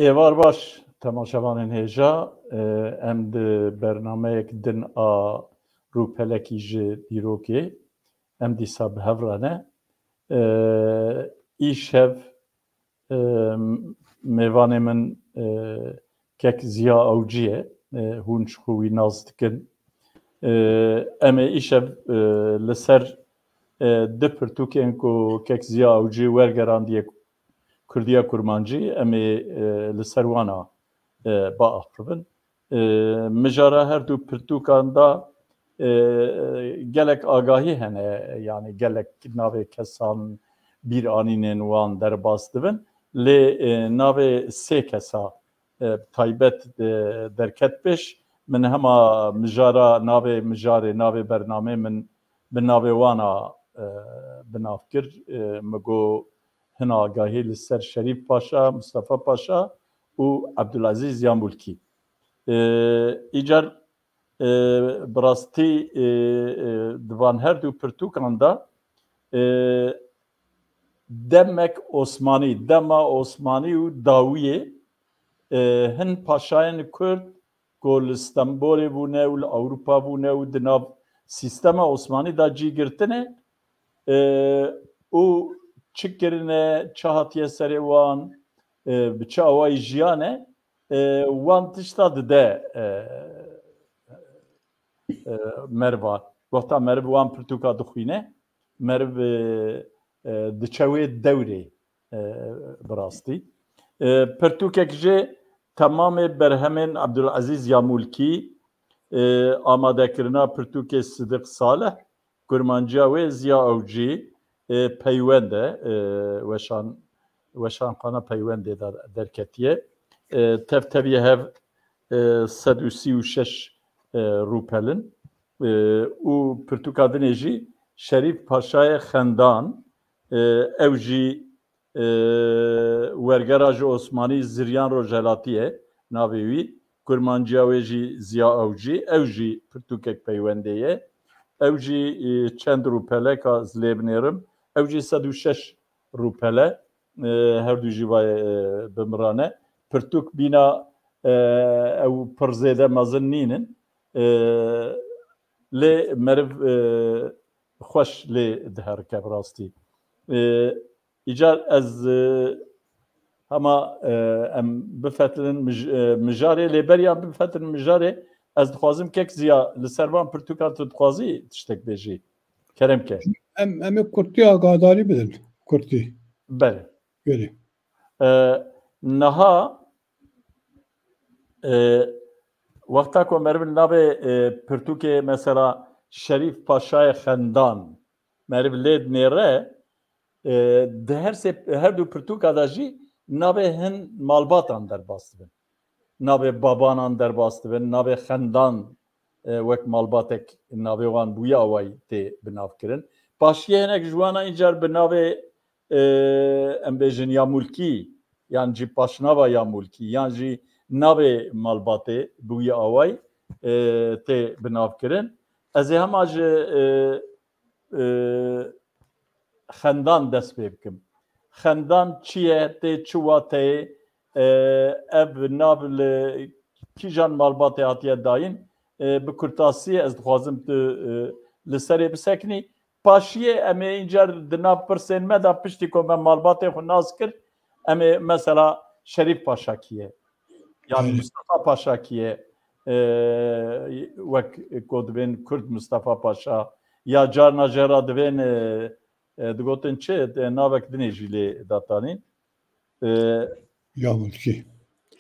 Êvar baş temaşevanên hêja em di bernameyek din a rûpelekî ji dîrokê em dîsa bi hev re ne. Îşev mêvanê min kek Ziya Ewcî ye, hûn ji xwe wî naz dikin. Em ê îşev li ser di pirtûkên ku kek Ziya Ewcî wergerandiye Kurdiya Kurmancî em ê li ser wan a biaxivin. Mijara her du pirtûkan da gelek agahî hene, yani gelek navê kesan bîr anînên wan derbas dibin. Lê navê sê kesa taybet derket pêş, min hema mijara navê mijarê navê bernamê min bi navê wan a binav kir. Me got hina agahî li ser Şerîf Paşa, Mustafa Paşa û Abdulaziz ya Mulkî. Îcar bi rastî divan her du pirtûkan da demek Osmanî, dema Osmanî û Dawiyê hin paşayên Kurd ku li Stenbolê bûne û li Ewropa bûne û di nav sîstema Osmanî da cîgirtine û çi kirine, çi hatiye serê wan, bi çi awayî jiyanê wan tişta dide merva. Gohta meriv wan pirtûka dixwîne, meriv diçe wê dewrê bi rastî. Pirtûkek jê temamê berhemên Abdulaziz ya Mulkî, amadekirina pirtûkê Sidik Saleh, kurmanciya wê Ziya Ewcî peywend e, weşanxana peywendê de derketiye. Tevteviye hev 136 rûpelin û pirtûka dinê jî Şerîf Paşayê Xendan, ew jî wergera ji Osmanî Ziryan Rojhilatî ye navê wî, kurmanciya wê jî Ziya Ewcî, ew jî pirtûkek peywendê ye. Ew jî çend rûpele ka ez lê binêrim, ew jî 106 rûpele, her du jî vayê bimirane. Pirtûk bîna ew pir zêde mezin nînin, lê meriv xweş lê diherike bi rastî. Îcar ez hema em bifetinin mijarê lêberiyan bifetinin mijarê ez dixwazim kek Ziya li ser van pirtûkan tu dixwazî tiştek bêjî. Keremke. Em ê Kurtiya agadarî bidin. Kurtî. Belê. Belê. Niha wexta ku merivin navê pirtûkê mesela Şerîf Paşayê Xendan meriv lê dinêre, di her du pirtûka da jî navê hin malbatan derbas dibin. Navê babanan derbas dibin, navê Xendan wek malbatek navê wan bûye awayî tê binavkirin. Paşiyê hinek ji wan a încar bi navê em bêjin ya Mulkî, yan jî paşnava ya Mulkî, yan jî navê malbatê bûye awayî tê binavkirin. Ez ê hema ji Xendan dest pê bikim. Xendan çi ye, tê çi wateyê, ev nav li kîjan malbatê hatiye dayîn, bi kurtasiyê ez dixwazim tu li serê bisekinî. Paşiyê em ê încar di nav pirsên me da piştî ku me malbatê xwe nas kir, em ê mesela Şerîf Paşakî ye, yan Mustafa Paşakî ye, wek ku dibên Kurd Mustafa Paşa, ya carna jêra divên digotin çi navek dinê jî lê datanîn. Ya Mulkî.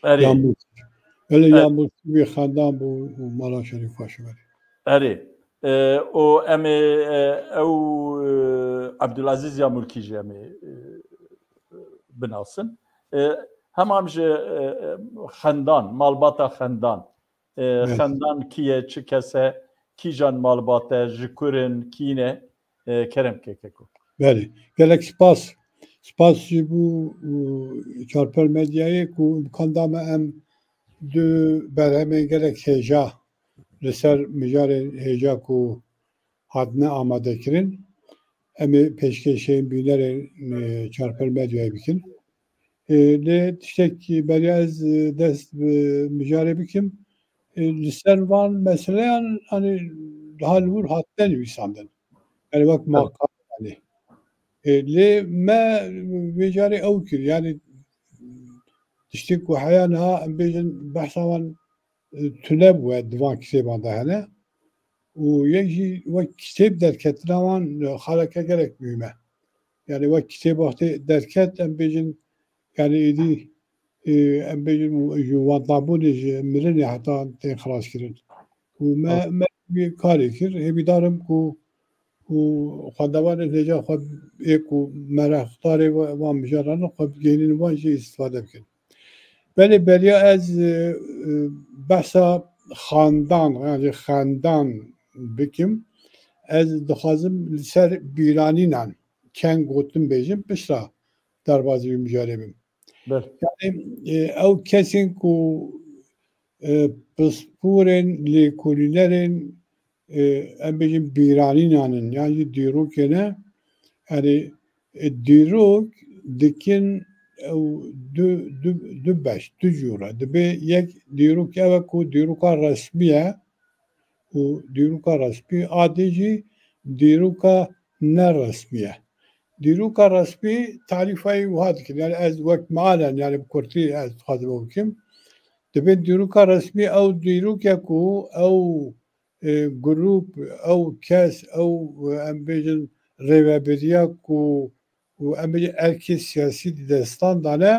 Erê. Ya Mulkî. Öyle ya Mulkî wê xendan bû û mala Şerîf Paşa verî. Erê. û em ê ew Abdulaziz ya Mulkî jî em ê binasin. Hemam ji Xendan, malbata Xendan. Xendan kî ye, çi kes e, kîjan malbat e, ji kurin, kîne, keremke keko. Belê. Gelek spas. Spas jî bû çarpel medyayê ku imkan me em du berhemên gelek hêja li ser mijarê hêja ku hatine amadekirin, em ê pêşkêşeyên bînerê çarpel medyayê bikin. لێ تشتێکی بەریاز دەست مژارێ بکەم لەسەر وان مەسلەیان هەلور هاتنە نویساندن یعنی وەک ماقالە لێ me vê carê ew kir yani tiştê ku heya niha em bêjin behsa wan tune bûye di van kitêban de hene û yek jî wek kitêb derketina wan xaleke gelek mühim e yani wek kitêb wextê derket em bêjin yani êdî em bêjin ji wandabûnê ji mirinê heta tên xelaskirin û me vê karê kir hêvîdar im ku û xwendevanên hêja xwe ê ku merexdarê wan mijaran xwe bigihînin wan jî îstîfade bikin. Belê beriya ez behsa xandan yani xendan bikim ez dixwazim li ser bîranînan keng gotin bêjim pişta derbasî wî mijarê bim. Yani ew kesên ku pisporên lêkolînerên em bêjin bîranînan in yan jî dîrokê ne yani dîrok dikin ew du beş du cûre dibe yek dîrok ew e ku dîroka resmî ye û dîroka resmî adê jî dîroka neresmî ye. Dîroka resmî tarîfayê wiha dikin yani ez wek mealen yani bi kurtî ez dixwazim ew bikim dibe dîroka resmî ew dîrok e ku ew grûp ew kes ew em bêjin rêveberiya ku em bêjin erkê siyasî di destan dane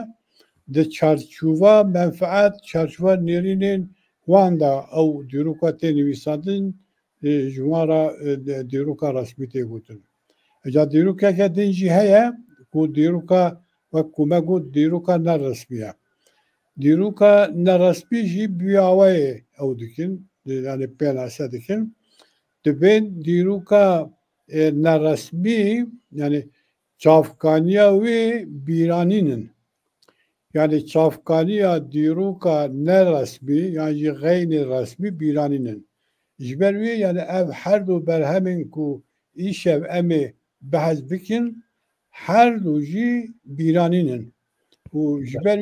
di çarçûva menfaet çarçûva nêrînên wan da ew dîroka tê nivîsandin ji wan re dîroka resmî tê gotin. Eca dîrokeke din jî heye ku dîroka wek ku me got dîroka neresmî ye. Dîroka neresmî jî bûyawayê ew dikin yani pênase dikin dibên dîroka neresmî yani çavkaniya wê bîranînin yani çavkaniya dîroka neresmî yan jî xeynê resmî bîranînin. Ji ber wê yani ev her du berhemên ku îşev em ê behez bikin her du jî bîranînin û ji ber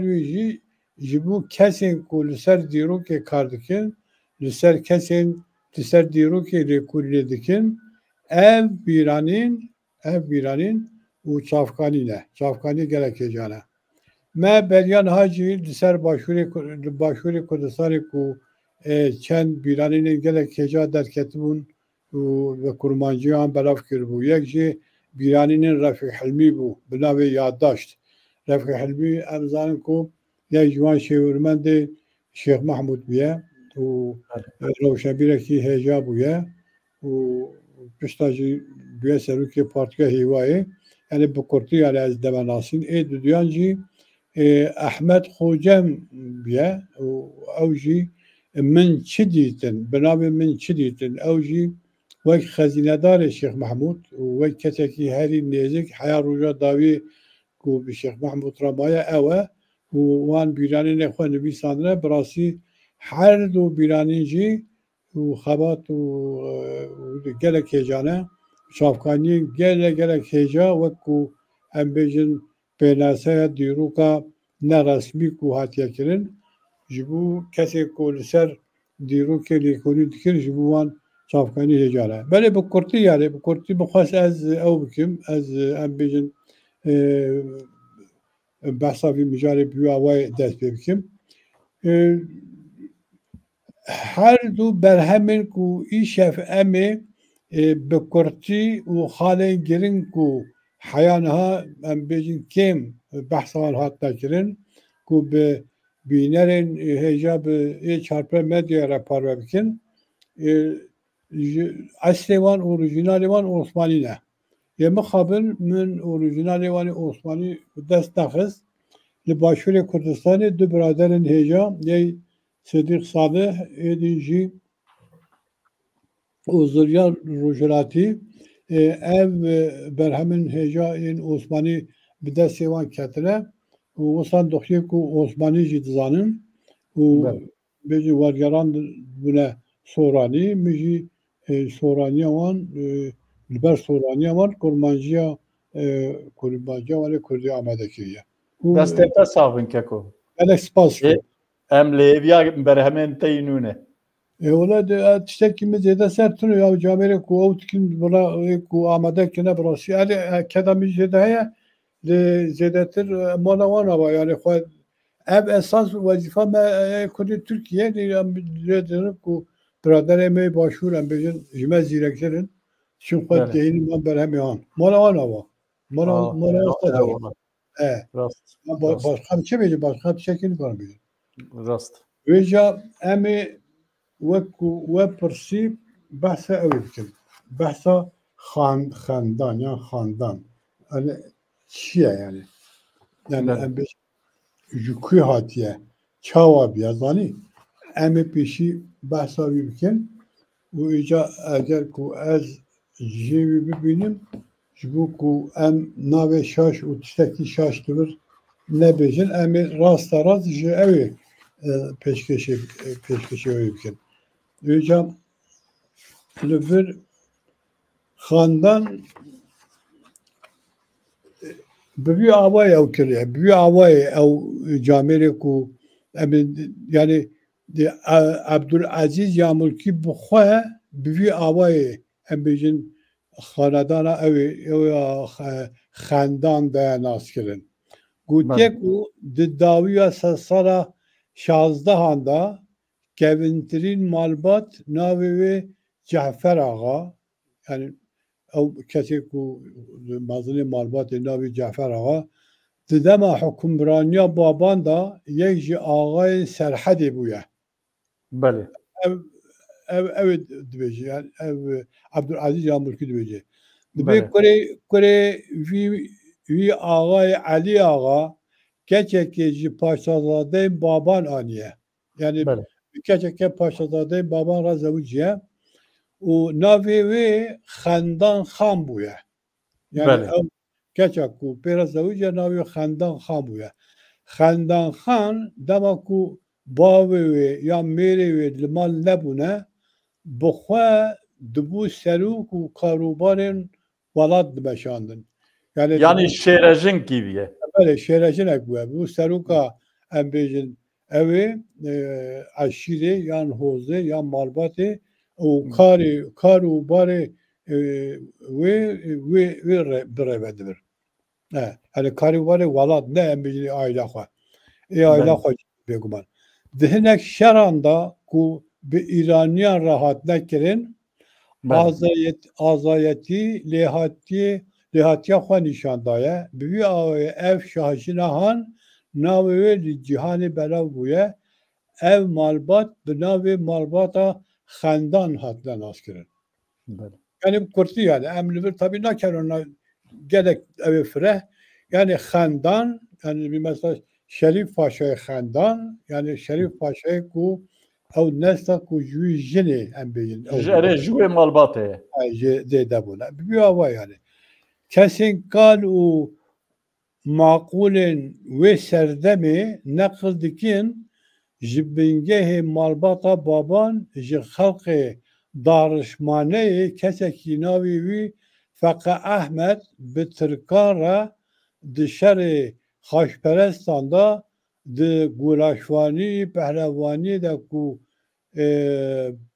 wê jî ji bo kesên ku li ser dîrokê kar dikin li ser kesên li ser dîrokê lêkolînê dikin ev bîranîn û çavkanî ne çavkanî gelek hêjan e. Me beriya niha jî li ser Başûrê Kurdistanê ku çend bîranînên gelek hêja derketibûn û ve kurmanciyan belav kiribû. Yek jî bîranînên Refîq Hilmî bû bi navê Yaddaşt. Refîq Hilmî em zanin ku yek ji wan şêwirmendê Şêx Mehmûd bûye û rewşenbîrekî hêja bûye û pişta jî bûye serokê Partiya Hêvayê yani bi kurtî yani ez demenasîn ê di duyan jî Ehmed Xocem bûye û ew jî min çi dîtin bi navê min çi dîtin ew jî wek xezînedarê Şêx Mehmûd û wek kesekî herî nêzik heya roja dawî ku bi Şêx Mehmûd re maye ew e û wan bîranînê xwe nivîsandine bi rastî her du bîranîn jî û xebat û gelek hêjan e çavkaniyên gelek hêja wek ku em bêjin pênaseya dîroka neresmî ku hatiye kirin ji bo kesê ku li ser dîrokê lêkolî dikir ji bo wan çavkanî hêjan e. Belê bi kurtî yani bi kurtî bixwast ez ew bikim ez em bêjin behsa vî mijarê bûyawayê dest pê bikim. Her du berhemên ku îşev em ê bi kurtî û xalên giring ku heya niha em bêjin kêm behsa wan hatine kirin ku bi bînerên hêja bi ê4 medyaya re parve bikin eslê wan orîjinalê wan Osmanî ne. Yê mixabin min orîjinalê wanê Osmanî bi dest nexist li Başûrê Kurdistanê du biraderên hêja yê Sedîq Salih êdî jî û Zilya Rojhilatî ev berhemên hêja yên Osmanî bi destê wan ketine û wisa dixuye ku Osmanî jî dizanin û bêjin wergeran bûne soranî min jî soraniya wan li ber soraniya wan kurmanciya wan ê Kurdî amade kiriye. دەستێتە ساڵن کەکۆ gelek spas ku. ئەم لە ئێڤیا بەرهەمێن تەینونە Ola tiştekî min zêde ser tune ya camerê ku ew dikin bila ku amade kine birasî elê keda min zêde heye lê zêdetir mala wan ava yani xwe ev esas wezîfa me Kurdê Tirkiye lê dirin ku biraderê me başûr em bêjin ji me zîrektirin çin xwe deyînin wan berhemê an mala wan ava mala başka bir şey bêjin başka bir şekil nikarin bêjin rast wêja em ê wekku we pirsî behsa ew ê bikin behsa xandan yan xandan yani çi ye yani yani em bêjin ji ku hatiye çawa biya zanî em ê pêşî behsa wî bikin û îca eger ku ez jê wî bibînim ji bo ku em navê şaş û tiştekî şaş dibir nebêjin em ê rasta rast ji ew ê pêşkêşê wê bikin îca li vir xandan bi vî avayê ew kiriye bi vî avayê ew camerê ku em yani Abdulazîz ya Mulkî bi xwe bi vî avayê em bêjin xanedana ew ya xendan de naskirin gotiye ku di dawiya sala 16 da kevintirîn malbat navê wê Cefer Axa yani ew kesê ku mezînê malbatê navê Cefer Axa di dema hukmraniya baban da yek ji axayên Serhedê bûye belê ew dibêje yani ev Abdulazîz ya Mulkî dibêje dibê kurê wî axayê Elî Axa keçekê ji paşazadeyên baban aniye yani keçeke paşazadeyên baban re zewiciye û navê wê Xendan Xan bûye yani ew keçek ku pêra zewiciye navê Xendan Xan bûye Xendan Xan dema ku bavê wê ya mêrê wê li mal nebûne bi xwe dibû serok û karûbarên welat dimeşandin yani şêrejin kîviye şêrejinek bûye bû seroka em bêjin ew ê eşîrê yan hozê yan malbatê û kar û barê wê birêve dibir yani karî barê welat ne em bêjin ayla xwe ayla xwe bêguman di hinek şeran da ku bi îraniyan re hatine kirin azayetî lêhatiya xwe nîşan daye bi vî awayê ev şahjina han navê wê li cîhanê belav bûye ev malbat bi navê malbata Xendan hatine naskirin yani kurtî yani em li vir tabî nakerin gelek ew ê fireh yani Xendan yani bir mesela Şerîf Paşayê Xendan yani Şerîf Paşayê ku ew nesta ku ji wî jinê em bêjin ji wê malbatê zêde bûne bi vî ava yani kesên kal û maqûlên wê serdemê neqil dikin ji bingehê malbata baban ji xelqê darişmaneyê kesekî navê wî Feqe Ehmed bi Tirkan re di şerê xaşperestan da di gulaşvanî pehlevaniyê de ku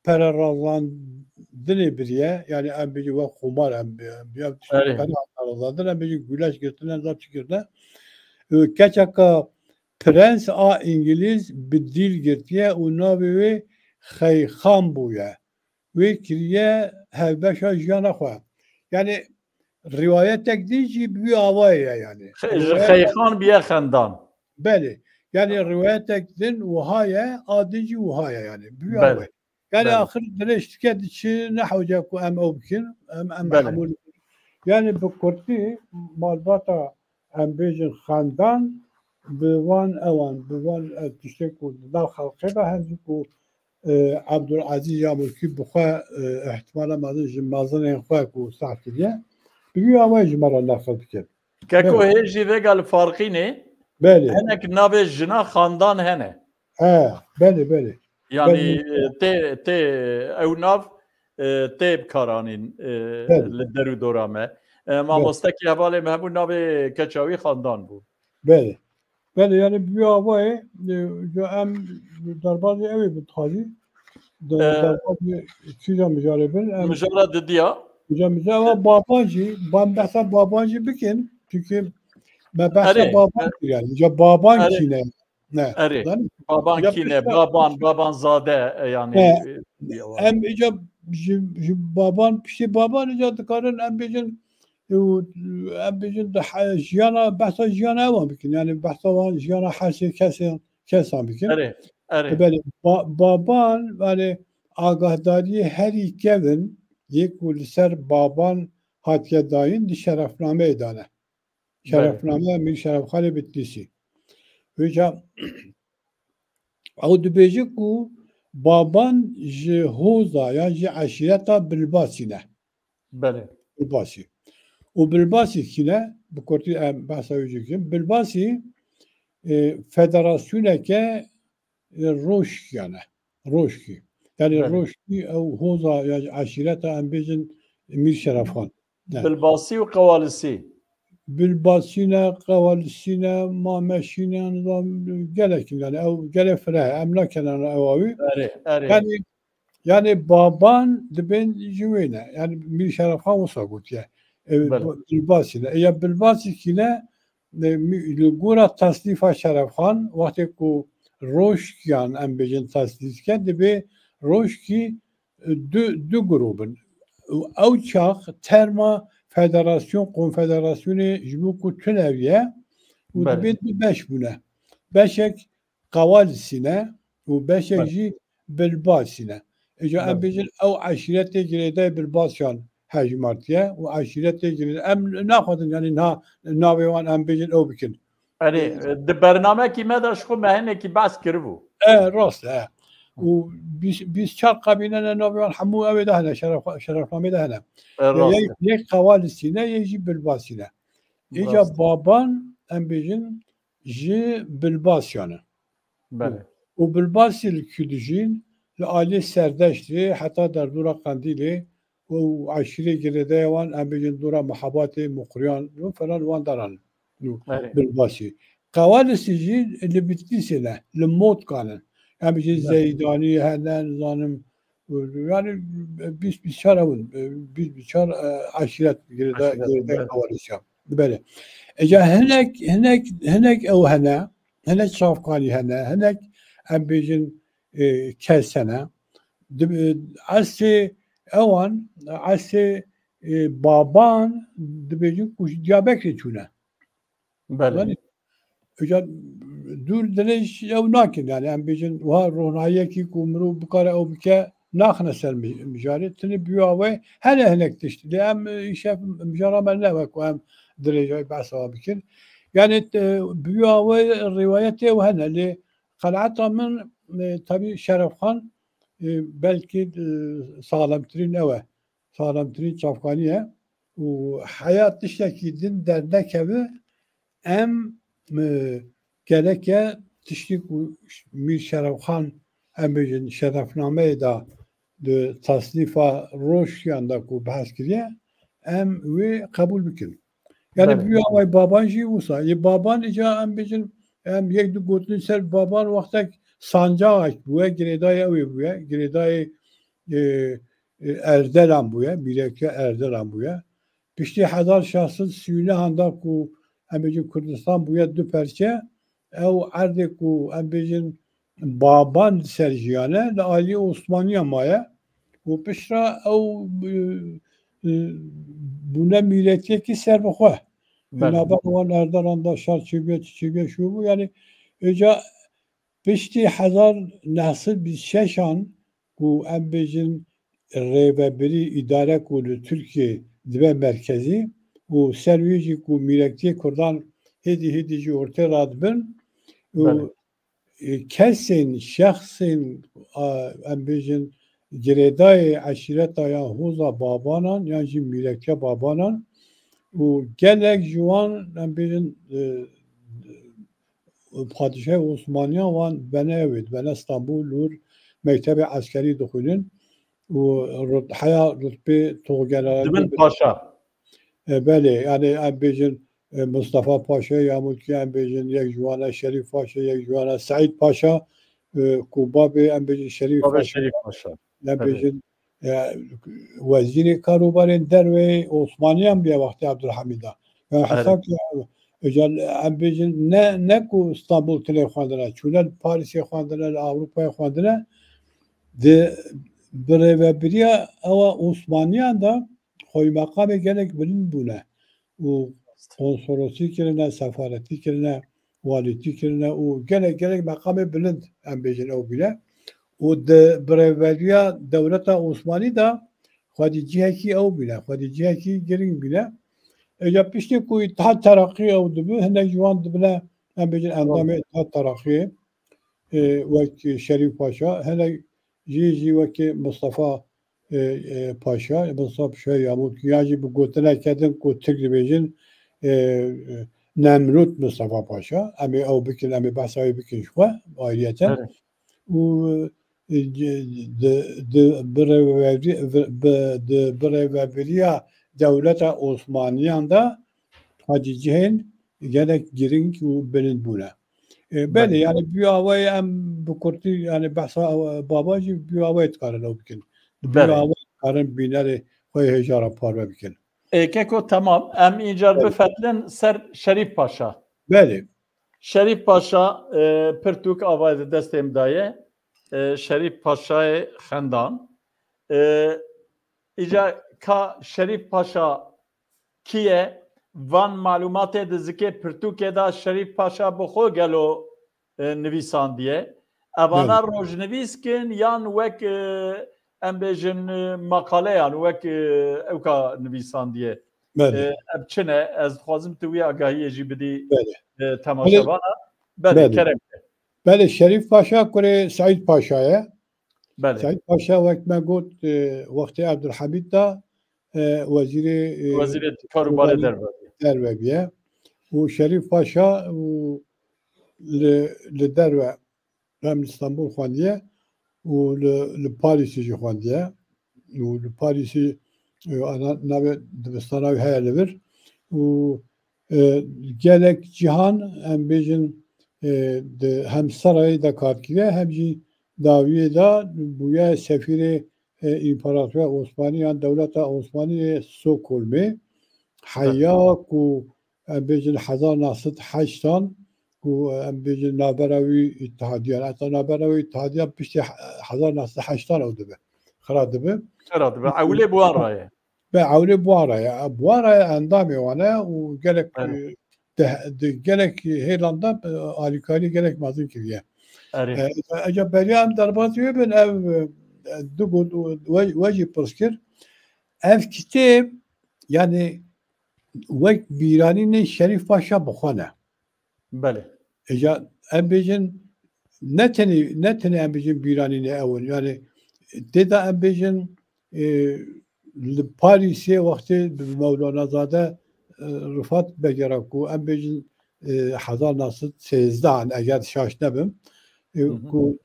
pererazandinê biriye yani em bêjin we xumar em pererazandin em bêjin güleş girtine zaf çi girtine keçeka prens a İngiliz bi dîl girtiye û navê wê Xeyxan bûye wê kiriye hevbeşa jiyana xwe yani riwayetek dî jî bi wî avayê ye yani ji Xeyxan biye Xendan belê yani riwayetek din wiha ye a din jî wiha ye yani bi wî avayê yani axir dilê tike diçi nehewce ku em ew bikin em hemû yani bi kurtî malbata em bêjin Xendan bi wan ewan bi wan tiştê ku nav xelkê de hezî ku Abdulazîz ya Mulkî bi xwe ihtimala mezin ji mezinên xwe ku sah kiriye bi wî awayê ji me re naqil bikin keko hê jî vêga li farqînê hinek navê jina Xandan hene belê yani tê ew nav tê bikaranîn li derû dora me mamostekî hevalê me hemû navê keça wî Xandan bû belê بله یعنی بیا وای جو ام دربازی اوی بتخازی دربازی چیزا مجاره بن ام مجرد ددیا مجاره و بابانجی بام بحثا بابانجی بکن çünkü ما بحثا اره بابان yani ya baban اره kine ne اره lan baban ya kine pişta baban zade yani diyorlar. em ica baban pişti baban ica dıkarın em bejin em bejin de jiyana bahsa jiyana evan bikin yani bahsa van jiyana hasi kesan bikin اره اره böyle baban yani agahdari her ikevin yek ser baban hatiye dayin di şerefname edane بله şerefname min şerefhane bittisi hocam او dibêjik ku baban ji hoza yan ji eşîreta bilbasî ne بله bilbasî û bilbasî kîne bi kurtî em behsa wî jî bikin bilbasî federasyoneke roşkiya ne roşkî yani بله roşkî ew hoza ya ji eşîreta em bêjin Mir Şerefxan ne بالباسی و قوالسی bilbasî ne qewalîsî ne mameşî ne gelekî yani ew gelek fireh em nakenin ewawî اره اره yani yani baban dibin jüvene yani bir şerefhan olsa gutiye بله bilbasine ya bilbasi kine gura tasnifa şerefhan vakti ku roşkiyan em bejin tasnifke dibi roşki du grubun ew çax terma federasyon konfederasyonu jibu ku tüneviye û بله dibin beş bune beşek qawalisine û beşek بله jî bilbasine Eca em بله bêjin ew eşîretê girêdayê bilbasyan hejmartiye û eşîretê girêdayê em naxwazin yani navê wan em bêjin ew bikin. اره د برنامه کی مداش خو مهنه کی بس کربو Rast e. û bîst çar qebîlene navê wan hemû ew ê de hene şerefnamê de hene. Ya راست yek qewalîsîne yek jî bilbasîne. Îca راست baban em bêjin ji bilbasyan e. بله û bilbasî li Kurdîjîn li alî serdeştî heta derdora Qendîlê û eşîrê girêdaya wan em bêjin dora Mihebatê Muqriyan û falan wan daran اره bilbasî. Qewalîsî jî li Bitlisê ne li Motkan in. Em bêjin بله Zeydanî hene nizanim yani bîst çar ew in bîst çar eşîret girêdaya عشرة بله qewalîsiyan. Bele. Eca hinek ew hene hinek çavkanî hene hinek em bêjin kesene esê ewan esê baban dibêjin ku ji Diyarbekirê çûne بله zanî eca dûr dirêj ew nakin yani em bêjin wiha ronahiyekî ku mirov bikare ew bike naxine ser mijarê tinê bûya wê hene hinek tiştî lê em îşev mijara me ne ku em dirêja behsa wan bikin yani bûya wê rîwayetê ew hene lê qenaeta min tabii Şerefxan belki sağlamtırın ev sağlamtırın çavkaniye û hayat tiştekî din dernekeve em geleke tiştî ku Mir Şerefxan em bêjin şerefnameyê da di tasnîfa roşiyan da ku behs kiriye em wê qebûl bikin. Yani بله büyük avay baban jî wisa. Baban îca em bêjin em yek du gotin ser baban wextek sancak bûye girêdayê ew ê bûye girêdayê Erdelan bûye Mîreke Erdelan bûye. Piştî 1639 da ku em bêjin Kurdistan bûye du perçe ew erdê ku em bêjin baban ser jiyane li aliyê Osmaniya maye û piştre ew bûne mîretiyekî serbixwe. بله Navber wan Erdelan da şer çêbiye şû bû yani eca piştî 1926 ku em bêjin rêvebirî îdare ku li Tirkiye dibe merkezî û ser wî jî ku mîrektiyê Kurdan hêdî jî ortaya radibin û بله kesên şexsên em bêjin girêdayê eşîreta ya hoza babanan yan jî mîrektiya babanan û gelek ji wan em bêjin Padişah Osmaniya wan bene ew bene Stenbûl û mektebê eskerî dixwînin û heya rutbê tohgerariyê دبن پاشا belê yani em bêjin مصطفى پاشا یا ملکی ام بیجن یک جوانه شریف پاشا یک جوانه سعید پاشا کوباب ام بیجن شریف باب پاشا شریف پاشا ام بیجن وزیر کاروبار دروی عثمانی هم بیا وقتی عبدالحمیده حساب اجال ام بیجن نه کو استانبول تلی خواندنه چونن پاریسی خواندنه اروپای خواندنه de birêveberiya ewa Osmaniyan da xwe meqamê gelek bilind bûne û konsolosî kirine, sefaretî kirine, walîtî kirine û gelek meqamê bilind em bêjin ew bîne û di birêveberiya dewleta Osmanî da xwedî cihekî ew bîne, xwedî cihekî giring bîne. Eja piştî ku İttihat Terakî ew dibû hinek ji wan dibine em bêjin endamê İttihat Terakîyê wek Şerîf Paşa hinek جی وکی مصطفی پاشا مصطفی پاشا یا ملکی جی به گوتنه کردن کو ترک بیجن نمرود مصطفی پاشا امی او بکن امی بحثایی بکن شوا آیتا و برای دولت عثمانیان دا حاجیجین gerek giring و بلند بونه بله yani bir havayı hem bu kurtu yani bahsa babacı bir havayı çıkarın o bikin. Bir havayı çıkarın binleri koyu hecara parve bikin. Keko tamam. Em icar bifetlin ser Şerif Paşa. Beli. Şerif Paşa Pirtuk avaydı destem daye. Şerif Paşa'yı xendan. İca ka Şerif Paşa kiye van malumatê dizike Pirtûkê da Şerîf Paşa bi xwe gelo nivîsandiye. Evana rojnivîs kin yan wek em bêjin maqaleyan wek ew ka nivîsandiye. Ev çi ne? Ez dixwazim tu wî agahiyê jî bidî temaşevana. Belê kerem. Belê Şerîf Paşa kurê Saîd Paşa'ya. Belê. Saîd Paşa wek me got wextê Abdulhamid da Wezîrê Karûbarê derve û Şerîf Paşa û li derve hem İstanbul xwendiye û li Parîsê jî xwendiye û li Parîsê navê dibistana wî heye li vir û gelek cîhan em bêjin hem Sarayê de karkiriye hem jî dawiyê da bûye sefîrê İmparatorluğa Osmaniyan Devleta Osmaniye Stockholm'e Hayya ku em bêjin 1908 ku em bêjin navbera wî İttihadiyan hatta navbera wî İttihadiyan piştî 1908 ew dibe xira dibe ewlê bu araye be ewlê bu araye endamê wan e û gelek hêlanda alîkarî gelek mezin kiriye eca beriya em derbatî wê bin ev du got wecî pirskir ev kitêb yani wek bîranînê Şerîf Paşa bixwe. Belê. Eja em bêjin ne tenê em bêjin bîranînê ew in yani têda em bêjin li Parîsê wextê Mewlanazade Rifat vegera ku em bêjin 1913 eger şaş nebim ku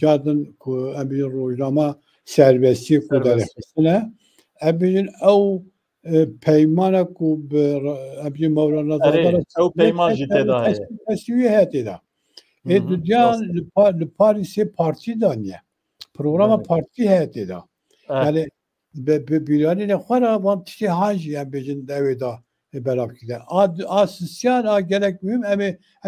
cadin ku em bêjin rojnama serbestî ku derxistine em bêjin ew peymana ku em bêjin Mewlanazade ew peyman jî têda heye teswî heye têda duyan li Parîsê partî daniye programa partî heye têda yani bîranînê xwe re wan tiştê han jî em bêjin devê da belav kiriye a sisyan a gelek mühim em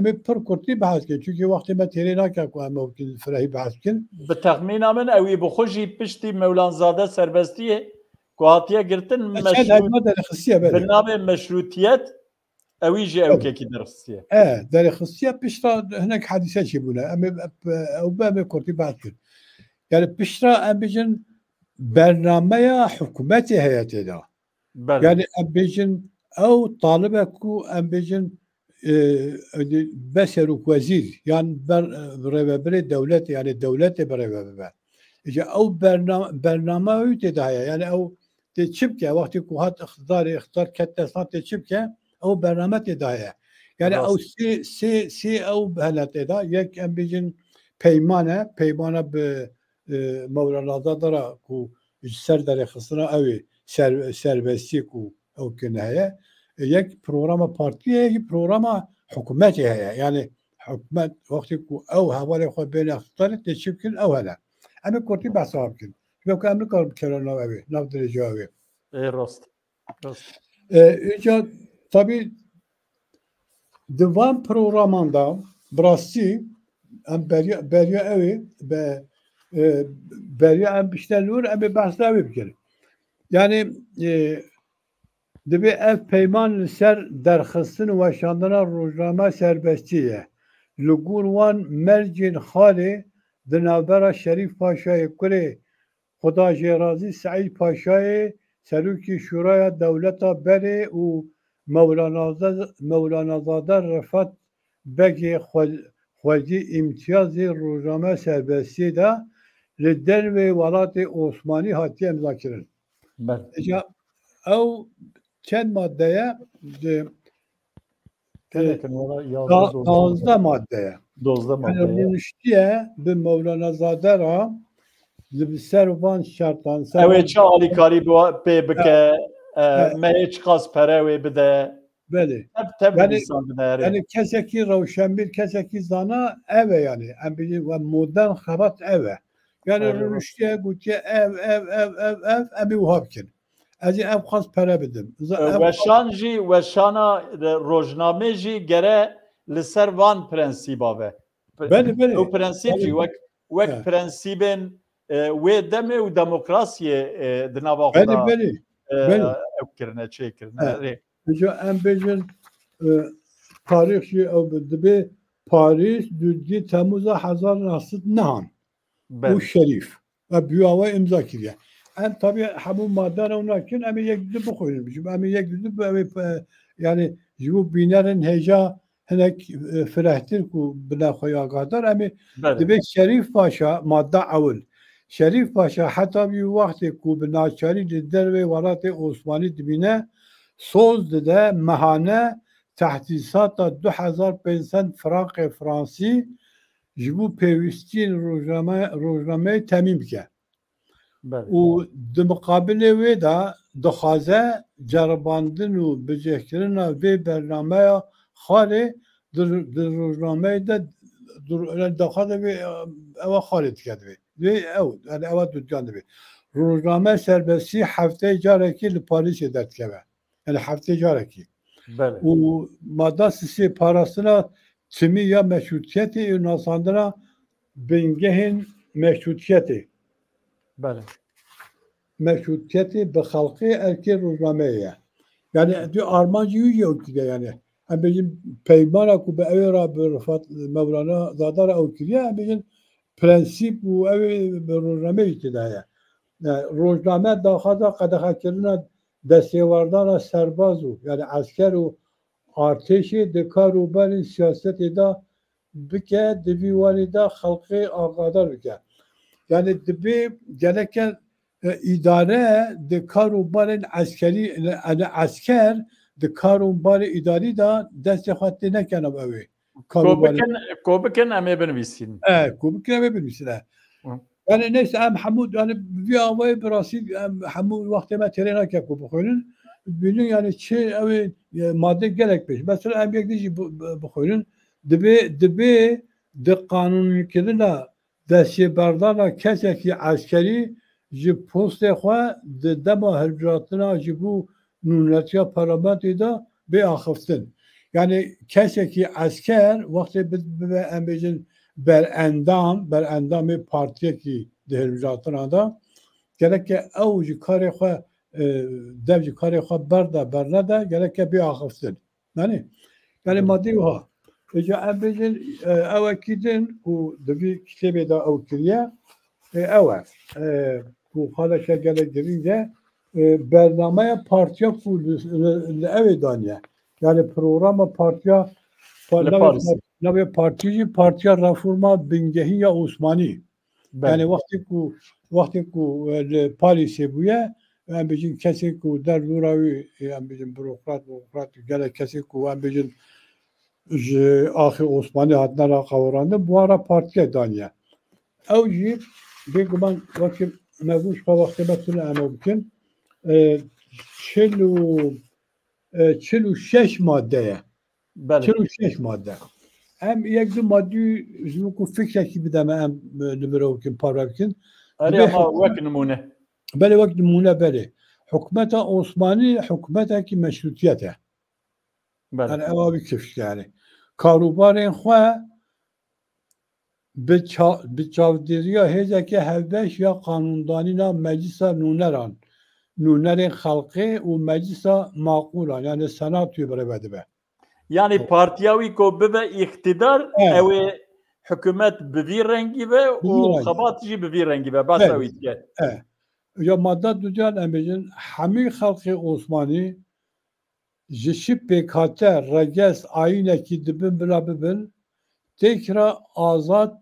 ê pir kurtî behs kirin çünkü wextê me têrê nakin ku em firehî behs kirin bi texmîna min ew ê bi xwe jî piştî Mewlanzade serbestiyê ku hatiye girtin bi navê meşrûtiyet ewî jî ewkekî derxistiye derxistiye pişta hinek hedîse çî bûne em ê kurtî behs kirin yani pişta em bêjin bernameya hikûmetê heye têda yani em bêjin ew talibe ku em bêjin beserok wezîr yan rêveberê dewletê yani dewletê birêve ew bername wî têda heye yani ew tê çi bike wextê ku hat ixtidar ket destan tê çi bike ew bername têda heye yani ew sê ew hene têda yek em bêjin peymane bi Mewlanazade ra ku ji ser derê xistina ew ê serbestî ku ew kirine heye یک پروگرام پارتیه یک پروگرام حکومتی هست یعنی حکومت وقتی که او حوالی خود بین اختیارت تشکیل کن او هلا اما کرتی بحث هم کن شما که امریکا کلا نوابی نو درجه آوی راست اینجا طبعی دوام پروگرامان دا براستی ام بریا اوی به بریا ام بیشتر نور ام بحث اوی بکن یعنی دبی ev peyman ser derxistin û weşandina rojname serbestî ye. Li gor wan mercên xalê di navbera Şerîf Paşayê Kurê Xuda Jêrazî Seîd Paşayê Serokê Şûraya Dewleta Berê û Mewlanazade Rifat Begê xwecî îmtiyazê rojname serbestiyê de li dervê welatê Osmanî hatiye imzakirin. Ew چند ماده 12 ماده 12 ماده رونشتیه به مولانا زاده را لبسر وان شرطان سر اوه چه آلیکاری پی بکه مهیچ قاس پروی بده بله یعنی کسی که روشنبیر کسی که زانا اوه یعنی و مدن خبات اوه یعنی رونشتیه گوتیه امی وحاب کن از این خواست پره بدم و شانا روزنامه جی گره لسر وان پرنسیبا و بله او پرنسیب جی وک پرنسیبن و دمه و دموکراسی دنوا خدا او کرنه چه کرنه جو ام بجن تاریخ جی او بدبه پاریس دوی تموز 1909 او شریف و بیاوه امضا کریه ام tabii همون ماده رو نکن امی یک دو بخوریم بشیم امی یک دو yani جو بینرن هجا هنک فرهتر کو بنا خویا قدر امی دبی شریف پاشا ماده اول شریف پاشا حتی بی وقتی کو بناچاری در و ولات عثمانی دبینه سوز ده مهانه تحدیثات 2500 فرانک فرانسی جبو پیوستین روزنامه تمیم کرد و در مقابل وی دا دخوازه جرباندن و بجهکرین و برنامه خاله در روزنامه دا دخوازه وی او خالد کرده وی او یعنی او دوجانده وی روزنامه سربستی هفته جارکی لپالیش درد کرده یعنی هفته جارکی و ماده سیسی پاراستنا تیمی یا مشروطیتی و ناساندنا بینگهین مشروطیتی بله مشروطیتی به خلقی ارکی روزنامه یعنی دو آرمانجی yok yani هم بگیم پیمانا کو به اوی را به رفات مولانا زاده را او کریه هم بگیم پرنسیپ و اوی به روزنامه ابتدایه روزنامه داخل قدخه کردن دستیواردان سرباز و یعنی عسکر و ارتشی دکار و بر سیاست دا بکه دویوانی دا خلقی آقادار بکه yani دبی گلکه اداره د کاروبار عسکری یعنی عسکر د کاروبار اداری دا دست خاطر نکنه اوی کوبکن امه بنویسین کوبکن امه بنویسین یعنی نیست ام حمود یعنی بی آوای براسی حمود وقتی ما ترینا که کو بخورین ببینین یعنی چه اوی ماده گلک پیش مثلا ام یک دیجی بخورین دبی د قانونی کردن دستی بردان کسی که عسکری جی پست خواه دما هرجاتنا جبو نونتیا پارلمانتی دا به آخفتن یعنی کسی که عسکر وقتی به امبیجن بر اندام پارتی که ده هرجاتنا دا گره که او جی کار خواه دو جی کار خواه برده گره که به آخفتن یعنی مادی ها اجا امبیجن او اکیدن و دوی کتابی دا او کریه اوه کو حالا شگل گرینگه برنامه پارتیا اوی دانیه یعنی پروگرام پارتیا نوی پارتیا رفورما بنگهی یا عثمانی یعنی وقتی کو پالیسی بویه هم بجین کسی کو در دوراوی هم بجین بروکرات گله کسی کو هم بجین آخی عثمانی حتنا را قورانده بوارا پارتیا دانیه او جی بگو من وقتی مگوش که وقتی بتونه اما بکن 46 maddeye. بله 46 madde. Hem yek maddi üzümü fikreki bir deme hem liberokin parvakin. اري اما وك نمونه Beli vakt numune beli. Hükümete Osmani hükümeteki meşrutiyete. بله Yani eva bir kif yani. Karubarên xwe bi çavdiriya hêzeke hevbeş ya kanundanîna meclisa nûneran. Nûnerên xelkê û meclisa maqulan yani senatûyê birêve dibe. يعني partiyavî ko bibe iktidar Evet. ew ê hükümet bi vî rengî be Bi û vî rengî. xebat jî bi vî rengî be basa Evet. wî dike Evet. Ya madde ducan emecin hemî xelkê Osmanî ji şî pêkhate reges ayînekî dibin bila bibin tekra azad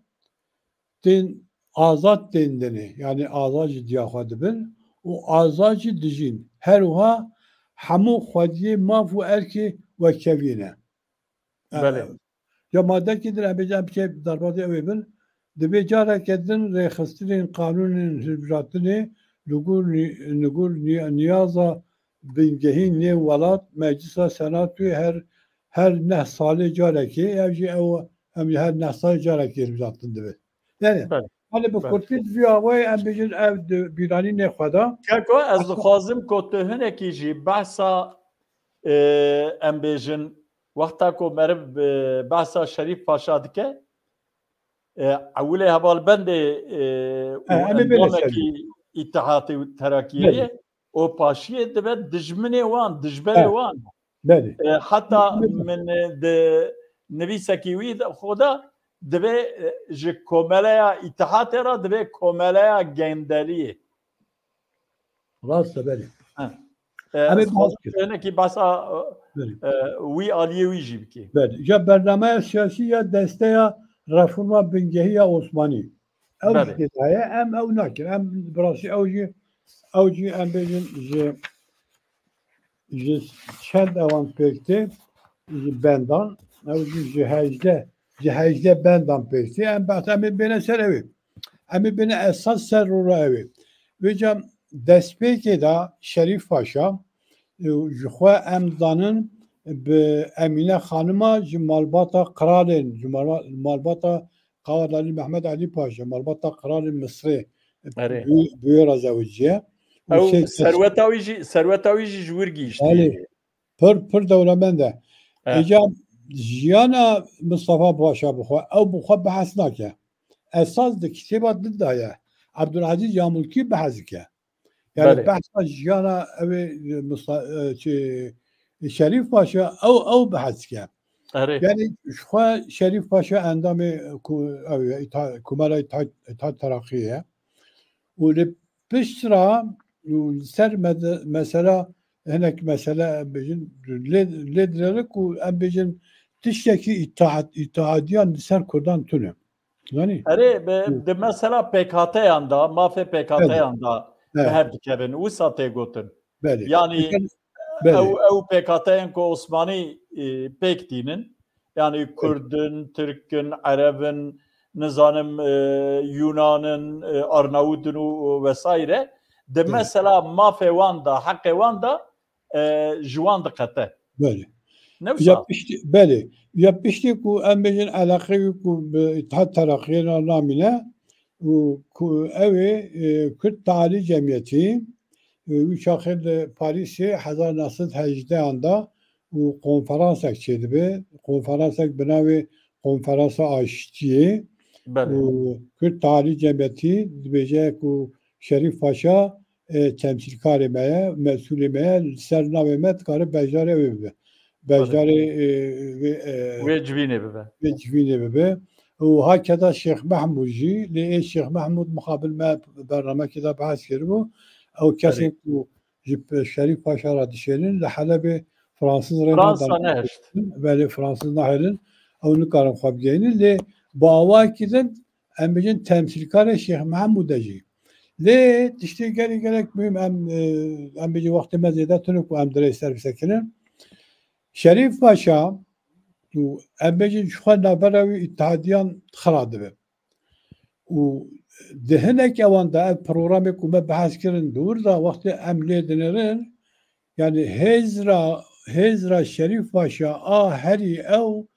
tên denê yani azad jî diya xwe dibin û azad jî dijîn her wiha hemû xwediyê mav û erkê wekevîne. بله Ya maddekî din emêcan bikê derbatê ew ê bin dibe careke din rêxistinên qanûnên hilbijartinê li gor niyaza bingehîn nê welat meclisa senatûyê her neh salê carekê ev jî ew em her neh salê carekê hilbijartin dibe. Yani بله hani bi بله Kurtî vî awayê em bêjin ev di bîranî nêxweda Keko ez dixwazim ku tu hinekî jî behsa em bêjin wexta ku meriv behsa Şerîf Paşa dike ewilê hevalbendê em ê bêne serî. endamekî İttihatê Terakîyeyê û paşiyê dibe dijminê wan dijberê Evet. wan Belê. heta min di nivîsekî wî xwe de dibe ji komeleya İttihatê re dibe komeleya gendeliyê Rast e belê. Ez Em ê dixwazim bihas tu hinekî behsa belê. wî aliyê wî jî bikî Belê. Ya bernameya siyasî ya desteya reforma bingehiya Osmanî. Ew Belê jî daye em ew nakin. Em bi rastî ew jî em bêjin ji çend ewan pêktê ji bendan ew jî ji hejde bendan pêktê em behs em ê bêne ser ew ê. Em ê bêne esas ser rûra ew ê. Vê cem destpêkê da Şerîf Paşa ji xwe em zanin bi Emîne xanima ji malbata qiralên ji malbata Qadalî Mehmed Alî Paşa malbata qiralên Misrê erê bûyera zewiciye û ew sê serweta wî jî ji wir gîştî Belê pir dewlemend e. Êca jiyana Mistefa Paşa bixwe ew bi xwe behs nake. Esas di kitêba din de ye Ebdulezîz ya Mulkî behs dike. Yani Belê behsa jiyana ew Şerîf Paşa ew behs dike. erê Yani ji xwe Şerîf Paşa endamê Kumara İttihat Terakî ye û li piştra û li ser mesela hinek mesele em bêjin lê direrik û em bêjin tiştekî îttihadiyan li ser Kurdan tune. Zanî? erê di mesela PKT'yan da mafê Belê. PKT'yan da bi Evet. hev dikevin wisa tê gotin Belê. yani Belê. ew PKT'yan ku Osmanî pêk dînin yani Kurdin, Tirkin, Erebin, nizanim Yunanın, Arnavutun û vesaire di mesela mafê wan da heqê wan da ji wan diqete. Belê. Ne wisa? Belê. Ya piştî ku em bêjin eleqeyî ku bi İttihat Terakîyê re namîne û ku ew ê Kurd Tealî Cemiyetî wî çaxir li Parîsê 1918 da û konferansek çêdibe konferansek bi navê Konferansa Aşitiyê Belê û Kurd Tealî Cemiyetî dibêje ku Şerîf Paşa temsîlkarê me ye mesulê me ye li ser navê me dikare bejdar ew ê bibe. Bejdarê wê civînê bibe. vê civînê bibe û hakeza Şeyx Mehmûd jî lê Şeyx Mehmûd muqabil me bernamekê de behs kiribû ew kesên ku ji Şerîf Paşa re dişêlin li Helebê Fransîz rê Fransa nehişt. belê Fransîz nahêlin ew nikarin xwe bigihînin lê bi awayekî din em bêjin temsîlkarê Şeyx Mehmûdê jî lê tiştê gelek mühim em bêjin wextê me zêde tune ku em dirê ser bisekinin Şerîf Paşa û em bêjin ji xwe navbera wî îttihadiyan xira dibe û di hinek ewan de ev programê ku me behs kirin dûr da wextê em lê dinêrin yani hêzra هزرا شریف باشا هری او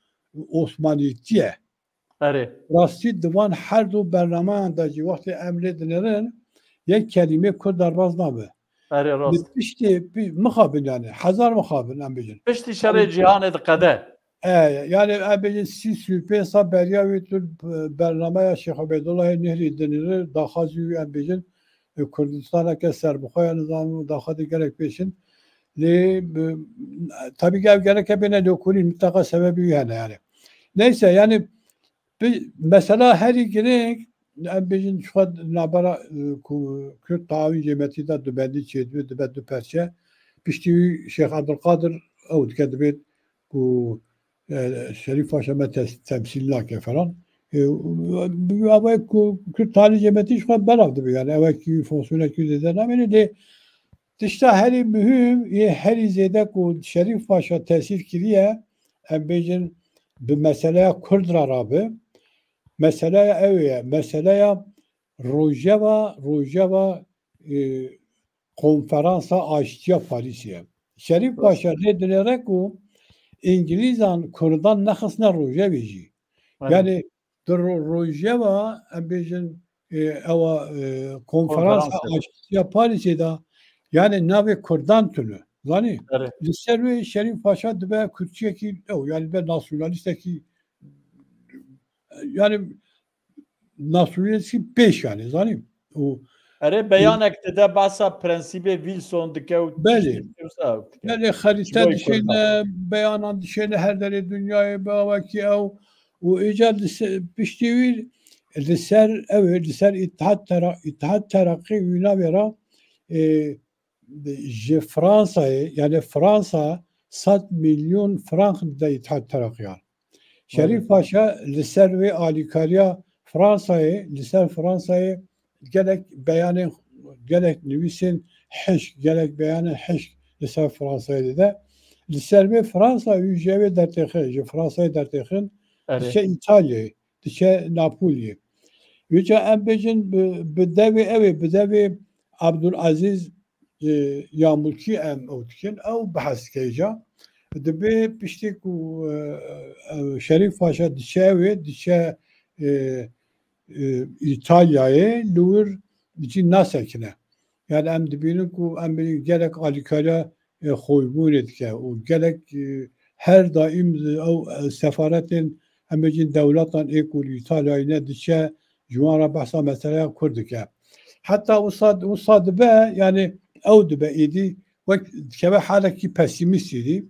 عثمانیتیه اره راستی دوان هر دو برنامه اندازی وقتی امر دنرن یک کلمه کرد در باز نبه اره راست پشتی مخابن yani هزار مخابن ام بجن پشتی شر جهان قده yani ام بجن سی سوپه سا بریاوی تو برنامه شیخ عبیدالله نهری دنره داخازی ام بجن کردستان که سربخواه نظام داخل گرک پیشن لی tabii ki gerek hepine dokuri mutlaka sebebi yani. Neyse yani mesela her iki bizim şu an nabara Kürt tavi cemiyeti de dübendi çeydi dübendi perçe pişti Şeyh Abdülkadir o dikkat bu Şerif Paşa'ma temsilnak falan. Ama Kürt tavi cemiyeti şu an beravdı yani evvelki fonksiyonu kürdeden ama de işte her mühim her izede ku Şerif Paşa tesir kiriye em bejin bir meseleye Kürt Arabı meseleye evye meseleye Rojava konferansa aşçıya Paris'e Şerif Paşa dedilerek ku İngilizan Kürdan nexisne Rojaveci yani Rojava em bejin eva konferansa aşçıya Paris'e da yani navi Kürdan tünü. Yani Liservi Şerif Paşa dibe Kürtçe ki yani ben nasyonalist ki yani nasyonalist beş yani yani o اره beyan ekte basa prensibe Wilson dike beli yani harita dişine beyanan dişine her deri dünyaya bağaki ev o icat piştiği liser İttihat Terakki Yunavera Fransa'yı yani Fransa 100 milyon frank da İttihat Terakki Şerif Paşa liser ve alikariya Fransa'yı gerek beyanı gerek nüvisin gerek beyanı liser Fransa'yı da liser ve Fransa yücevi dertekin Fransa'yı dertekin dişe İtalya'yı dişe Napoli'yi yüce embecin bedevi Abdülaziz Yağmurki em otkin ev bahs keyca dibe piştik Şerif Paşa dişe İtalya'ya lur için nasekine yani em dibinin ku em gerek alikara koybun etke o gerek her daim o sefaretin em için devletten ekul İtalya'ya dişe Cumara bahsa mesela kurdike hatta usad be yani ev be idi ve kebe halaki pesimist idi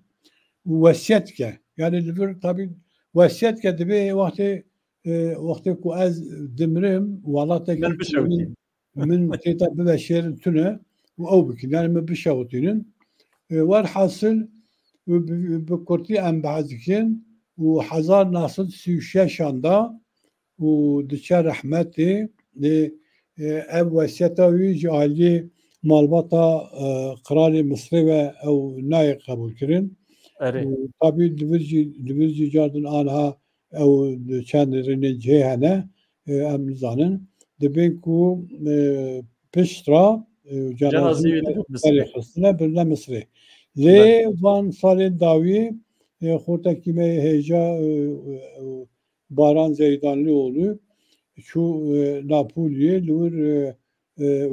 vesiyetke yani tabi vesiyetke dibe vakti ku az demrim vallahi من تيتا ببشر تنا أو بكين يعني ما بشوتين والحاصل بكرتي أم بعزكين وحزار ناصد سيوشة شاندا ودشار رحمتي أب وسيطة ويجي علي مالبطة قرار مصري أو نايق قبول كرين طبعا دبرجي جاردن آنها أو كان رنجي هنا أم زانن دبينكو بشترا جنازي خصنا برنا مصري لي وان صالين داوي خورتا كيمي هيجا باران زيدانلي اولو شو نابولي لور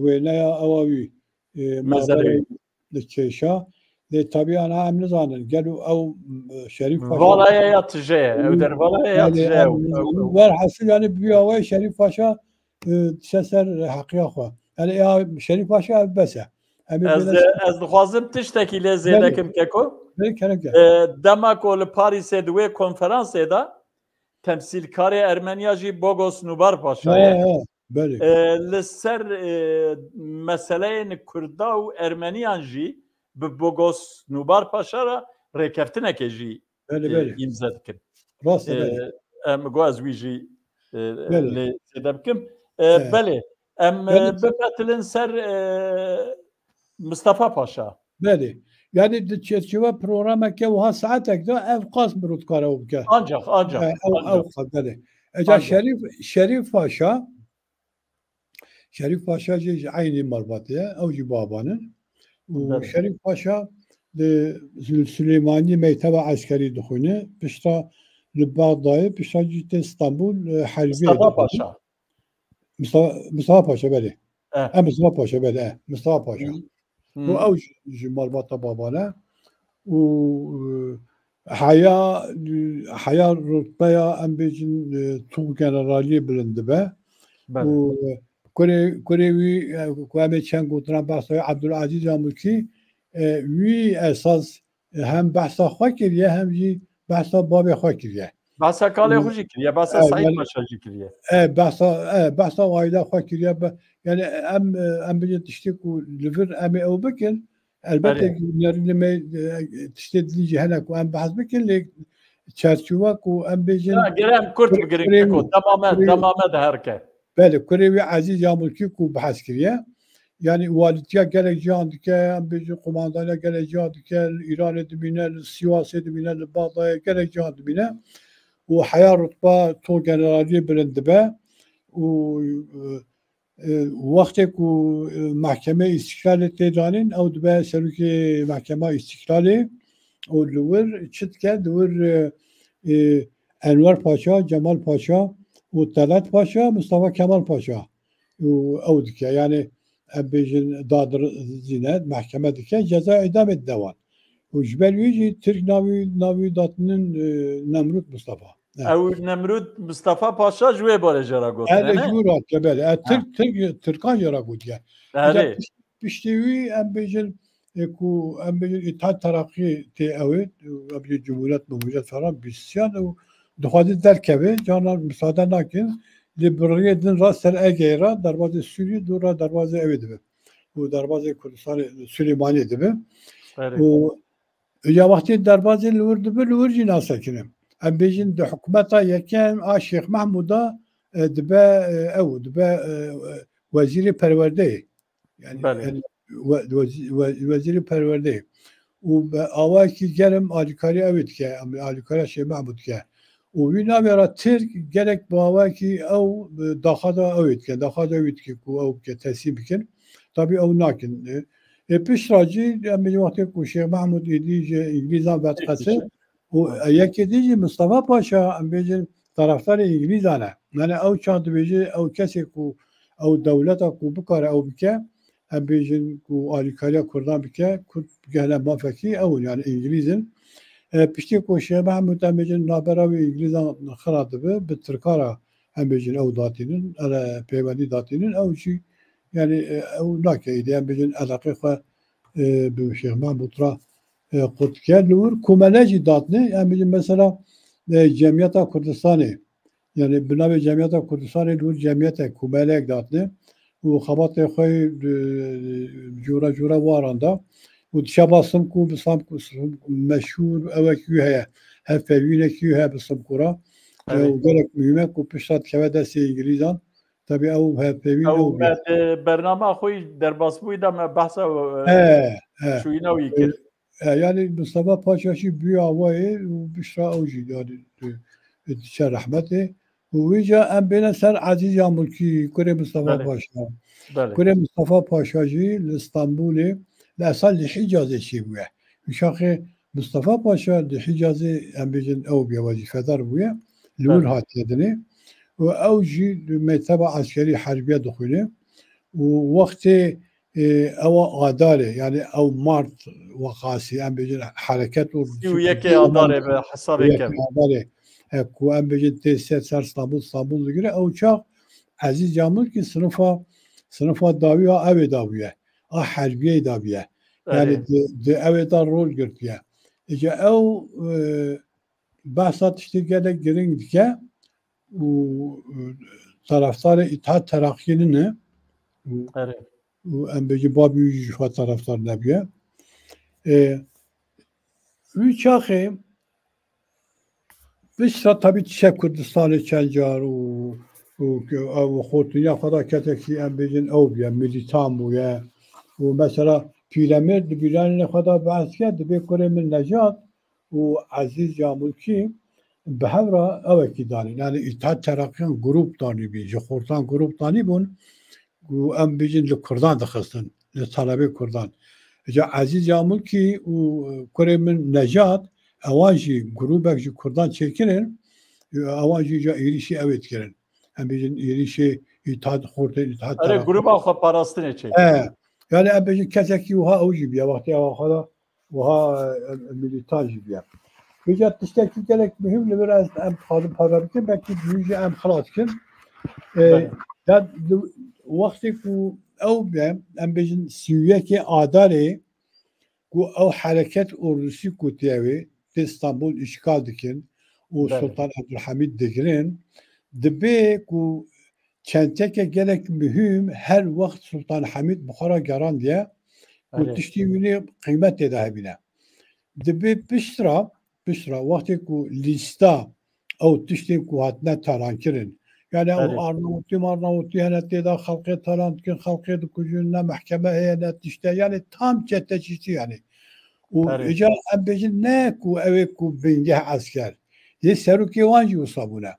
وينايا اواوي مزاري لكيشا tabii ana emni zanın gelu ev Şerif Paşa valaya yatıcıya evder valaya yatıcıya var hasıl yani bir hava Şerif Paşa seser hakiya xwa yani ya Şerif Paşa bese ez dixwazim tiştekî lê zêdekim keko dema ku li Parîsê di wê konferansê de temsîlkarê Ermeniya jî Bogos Nubar Paşayê li ser meseleyên Kurda û Ermeniyan jî bi Bogos Nubar Paşa re rêkeftinekê jî îmza dikin. Em got ez wî jî lê zêde bikim. Belê em biqetilin ser Mustafa Paşa. Belê. Yani çerçeve programeke wiha saatek de ev qas bi rûdkara bike. Ancak. Belê. Eca Şerif Paşa jî aynı malbatiye ew jî babanın. Şerif Paşa سليماني مكتب عسكري دخونه بشتا لبغداد بشتا جيت اسطنبول حربية Mustafa Paşa. مصطفى باشا بله Eh. مصطفى باشا بله مصطفى باشا Hı. هو أوج جمال باطا بابانا و حياة رتبة أم بيجن تو جنرالية بلندبه و Bəli. كوريوي كوامي تشان قطران بحث عبد العزيز أمريكي وي أساس هم بحثا خاكرية هم جي بحثا بابي خاكرية Basa Kale Hoca kiriye, Basa Said يعني Paşa kiriye. بحثا وايدا خاكرية يعني أم بيجن تشتكو لفر أمي أو بكن البته لما تشتد لي جهنك وأم بحث بكن لك تشارشوك وأم بيجن Gerem kurt bigirek ko tamamen de herke. بله كوريوي عزيز يامركي كو بحث كريه يعني والديا gelek cihan dike bejin komandana gelek cihan dike İran edibine siyasi edibine Bağdat'a gelek cihan edibine و حياة رتبة تو جنرالية بلندبه ووقتی که محکمه استقلال تهرانین او دبه سروکی محکمه استقلالی او دور چت کرد دور انور پاشا جمال پاشا و طلعت پاشا مصطفى kemal پاشا او دکه yani بیشتر دادر زینت محکمه دکه جزا اعدام دوان و جبریجی ترک ناوی داتنın Nemrut Mustafa. Ew Nemrut Mustafa Paşa jwê bore jara gotin. Evet, jurat kebel. Türkan jara gotiye. Herê. Piştîwî em bêjin ku em bêjin İttihat Terakî tê ew ê em bêjin Cumhuriyet falan bisyan û dixwaze derkeve canan müsaade nakin li birîyê din ra ser Egeyê ra derbasê Sûriyê dû ra derbasê ew ê dibe. û derbasê Kurdistanê Süleymaniyê dibe. û ya wextê derbasê li wir dibe li wir jî nasekirim. Em bêjin di hikûmeta yekem a Şêx Mehmûda dibe ew dibe wezîrê perwerdeyê. Yani wezîrê perwerdeyê. û awayekî germ alîkarî ew ê dike alîkariya Şêx Mehmûd dike. û wî navê ra Tirk gerek bi awayekî ew daxwaza ew ê dike daxwaza ew ê dike ku ew bike tesî bikin. Tabii ew nakin. Pişta cî em bêjin wextê ku Şêx Mehmûd êdî ji İngilîzan vedixese û yekê dî Mustafa Paşa em bêjin taraftarê İngilîzan e. Yani ew çand dibêje ew kesê ku ew dewleta ku bikare ew bike em bêjin ku alîkariya Kurdan bike Kurd gihne mafekî ew yani İngilîzin. Piştî ku Şêx Mehmûd em bêjin navbera wî İngilîzan xira dibe bi Tirkara em bêjin ew datînin peywendî datînin ew jî yani ew nake êdî em bêjin eleqê xwe bi Şêx Mehmûd ra Kurtker nur kumeleci datne yani mesela Cemiyeta Kurdistanê yani binavê Cemiyeta Kurdistanê nur cemiyete kumelek datne û xebatê xwe cura waran da û dişa Simkû bi Simkû meşhûr ewekî heye hevpevînekî heye bi Simkûra û gelek mühim ku pişta dikeve destê İngilîzan tabii ew hevpevîn ew bername xwe derbasbûyî de me behsa şûyîna wî kir. Yani Mustafa Paşaşi büyü havayı bişra avcı yani dişe rahmeti Uvica em bêne ser Aziz ya Mulkî Kurê Mustafa Paşa. Kurê Mustafa Paşa jî li Stenbolê li esal li Hicazê çîbûye. Şaxê Mustafa Paşa di Hicazê em bêjin ew bêje wezîfedar bûye li wir hatiye dinê û ew jî mekteba askerî herbiye dixwîne û wextê ewa adarê yani ew Mart vakasî em bêjin hereket û yekê adarê be hesabê kevî. Ku em bêjin tê ser Stenbol digire ew çax Ezîz ya Mulkî sinifa dawiya ew ê dabûye a herbiyeyê dabûye. Yani di ew ê da rol girtiye. Îca ew behsa tiştê gelek giring dike û taraftarê İttihat Terakî ne û em bêjin babî jî xwe taraftar nebiye. Wî çaxê Bişra tabii çiçek Kurdistanê çend car û xortûniya xwe da ketekî em bêjin ew bûye milîtan bûye û mesela Pîremêr di bîranê xwe da behs kir dibe kurê min Necat û Ezîz ya Mulkî bi hev re ewekî danîn yani İttihat Terakîyan grup danî bî ji xortan grup danî bûn û em bêjin li Kurdan dixistin li talebê Kurdan. جا عزیز یامل کی و کره من نجات اوانجی گروبک جی کردان چکرن اوانجی جا ایریشی اوید کرن هم بیجن ایریشی اتحاد خورده اتحاد اره طرف gruba xwe parastine çek. yani em بیجن کسکی وها اوجی بیا وقتی آخدا وها ملیتان جی بیا بیجا تشتکی gerek mühim li biraz em xadim pazar bikin belki büyüce em xalat kin ya vakti ku ev be em بیجن Suriye'ki adare ku ev hareket ordusu ku tiyavi İstanbul işgal dikin o Sultan Abdülhamid dikirin dibe ku çenteke gerek mühim her vakit Sultan Hamid Bukhara garan diye ku tiştiğini kıymet edebine. Dibe piştra vakti ku lista o tiştiğin ku hatne tarankirin. Yani o Arnavutlu henette da halkı tarankin halkı kucununa mahkeme heyenet işte yani tam çeteçisi yani. O ecel embecin ne ku eve ku bingeh asker. Ye seruki vanci usabuna.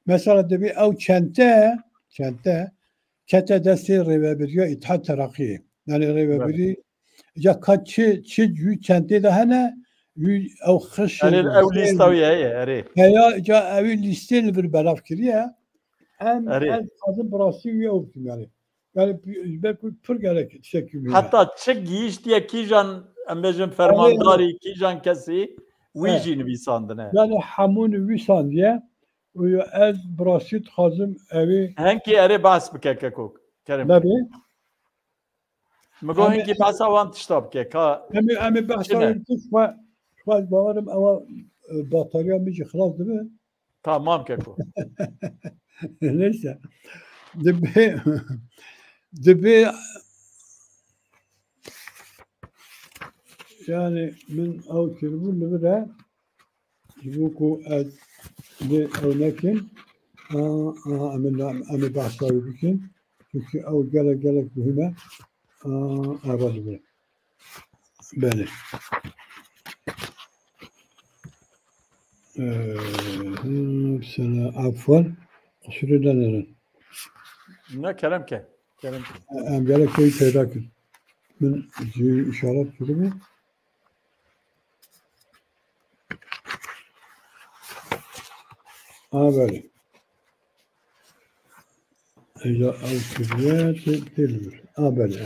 Mesela dibe o çente kete desti revebiriyor İttihat Terakki. Yani revebiri ya kaçı cü çente de hene ev xış Yani ev listaviye ere. ya ev listeli bir belaf kiriye en fazla burası üye oldum yani. Yani belki pır gerek şekilde. Hatta çık giyiş diye kijan embejim fermandari kijan kesi Wiji nivîsandin e. Yani hamun nivîsan diye ez burası xazım evi henkî erê behs bike kekok kerim nebê migo henkî behsa wan tişta bike ka em behsa xwe bawerim ewa batarya min jî xilas dibe tamam keko neyse dibe yani min ew kiribûn li vir e ji bo ku ez lê ew nekim em ê behsa wî bikin çünkü ew gelek mühim e eva li vir e belê afwan qusûrê nenerin ne kerem ke em gelek şeyi peyda kir min jî işaret kiribû böyle böyle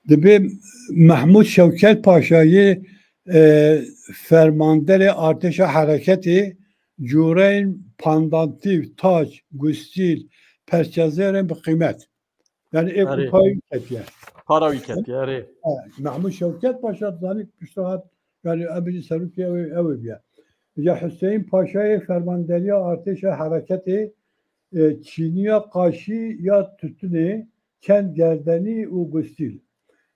Dibe Mahmud Şevket Paşa'yı fermandere arteşa hareketi Cureyn Pandantiv, Taç, Gustil, Perçezerin bir kıymet. Yani ekupayı ketiye. Para ketiye. Mahmud Şevket Paşa zanik piştahat yani ebici serukiye evi biye. Ya Hüseyin Paşa'yı fermanderiye arteşa hareketi Çin'ye karşı ya tütüne kent gerdeni u Gustil.